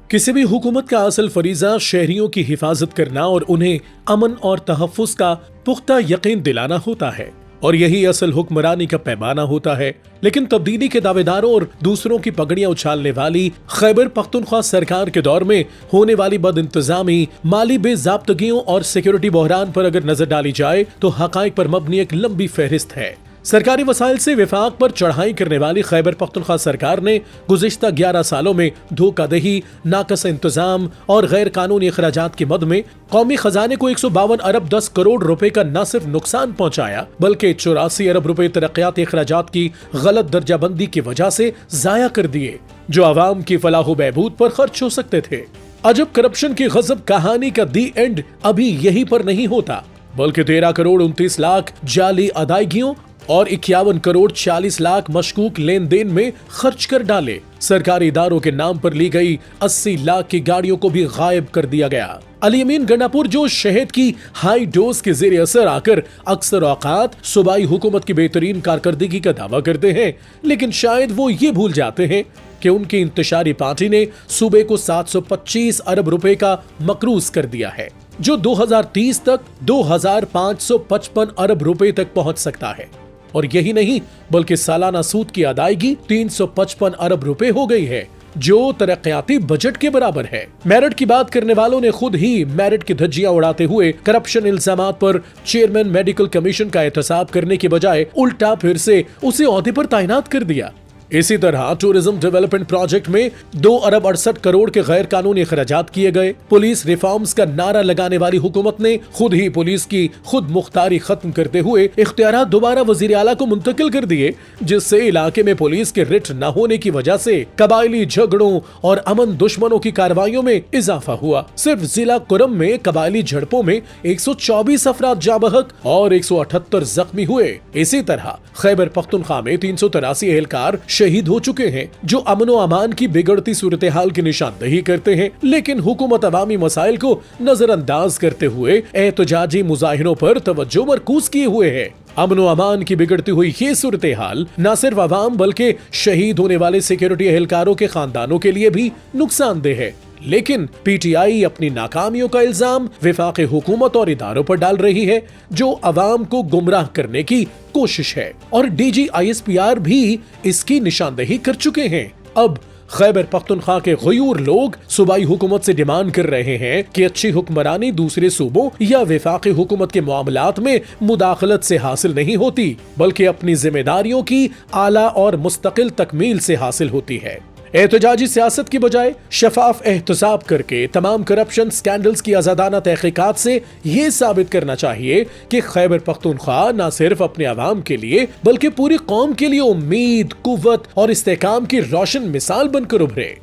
किसी भी हुकूमत का असल फरीजा शहरियों की हिफाजत करना और उन्हें अमन और तहफ्फुज का पुख्ता यकीन दिलाना होता है, और यही असल हुक्मरानी का पैमाना होता है। लेकिन तब्दीली के दावेदारों और दूसरों की पगड़ियां उछालने वाली खैबर पख्तूनख्वा सरकार के दौर में होने वाली बदइंतजामी, माली बेज़ाब्तगियों और सिक्योरिटी बहरान पर अगर नजर डाली जाए तो हकाइक पर मबनी एक लंबी फहरिस्त है। सरकारी वसाइल से विफाक पर चढ़ाई करने वाली खैबर पख्तूनख्वा सरकार ने गुज़िश्ता 11 सालों में धोखादही, नाकस इंतजाम और गैर कानूनी अखराजात की मद में कौमी खजाने को 152 अरब 10 करोड़ रुपए का न सिर्फ नुकसान पहुंचाया, बल्कि 84 अरब रुपए तरक्याती अखराजात की गलत दर्जाबंदी की वजह से जाया कर दिए, जो आवाम की फलाह बहबूद पर खर्च हो सकते थे। अजब करप्शन की गजब कहानी का दी एंड अभी यही पर नहीं होता, बल्कि 13 करोड़ 29 लाख जाली अदायगियों और 51 करोड़ 40 लाख मशकूक लेन देन में खर्च कर डाले। सरकारी इदारों के नाम पर ली गई 80 लाख की गाड़ियों को भी गायब कर दिया गया। अली अमीन गंडापुर जो शहद की हाई डोज के जेर असर आकर अक्सर औकात सूबाई हुकूमत की बेहतरीन कारकर्दगी का दावा करते हैं, लेकिन शायद वो ये भूल जाते हैं कि उनकी इंतशारी पार्टी ने सूबे को 725 अरब रुपए का मकरूज कर दिया है, जो 2030 तक 2555 अरब रुपए तक पहुंच सकता है। और यही नहीं, बल्कि सालाना सूद की अदायगी 355 अरब रुपए हो गई है, जो तरक्याती बजट के बराबर है। मेरिट की बात करने वालों ने खुद ही मेरिट की धज्जियां उड़ाते हुए करप्शन इल्जामात पर चेयरमैन मेडिकल कमीशन का एहतसाब करने की बजाय उल्टा फिर से उसे ओहदे पर तैनात कर दिया। इसी तरह टूरिज्म डेवलपमेंट प्रोजेक्ट में 2 अरब 68 करोड़ के गैर कानूनी अखराजात किए गए। पुलिस रिफॉर्म्स का नारा लगाने वाली हुकूमत ने खुद ही पुलिस की खुद मुख्तारी खत्म करते हुए इख्तियारात दोबारा वजीर आला को मुंतकिल कर दिए, जिससे इलाके में पुलिस के रिट न होने की वजह से कबायली झगड़ों और अमन दुश्मनों की कार्रवाइयों में इजाफा हुआ। सिर्फ जिला कुरम में कबायली झड़पों में 124 अफराद जाँ बहक और 178 जख्मी हुए। इसी तरह खैबर पख्तूनख्वा में 383 एहलकार शहीद हो चुके हैं, जो अमन व अमान की बिगड़ती सूरत हाल की निशानदही करते हैं। लेकिन हुकूमत अवामी मसाइल को नजरअंदाज करते हुए एहतजाजी मुजाहिरों पर तवज्जो मरकूज किए हुए है। अमन व अमान की बिगड़ती हुई ये सूरत हाल न सिर्फ अवाम बल्कि शहीद होने वाले सिक्योरिटी एहलकारों के खानदानों के लिए भी नुकसानदेह है। लेकिन पीटीआई अपनी नाकामियों का इल्जाम विफाक़ी हुकूमत और इदारों पर डाल रही है, जो अवाम को गुमराह करने की कोशिश है, और DGISPR भी इसकी निशानदेही कर चुके हैं। अब खैबर पख्तूनख्वा के गयूर लोग सूबाई हुकूमत से डिमांड कर रहे हैं कि अच्छी हुक्मरानी दूसरे सूबों या विफाक़ी हुकूमत के मामलात में मुदाखलत से हासिल नहीं होती, बल्कि अपनी जिम्मेदारियों की आला और मुस्तकिल तकमील से हासिल होती है। एहतजाजी सियासत की बजाय शफाफ एहतसाब करके तमाम करप्शन स्कैंडल्स की आजादाना तहकीकात से ये साबित करना चाहिए कि खैबर पख्तूनख्वा न सिर्फ अपने अवाम के लिए बल्कि पूरी कौम के लिए उम्मीद, कुव्वत और इस्तेहकाम की रोशन मिसाल बनकर उभरे।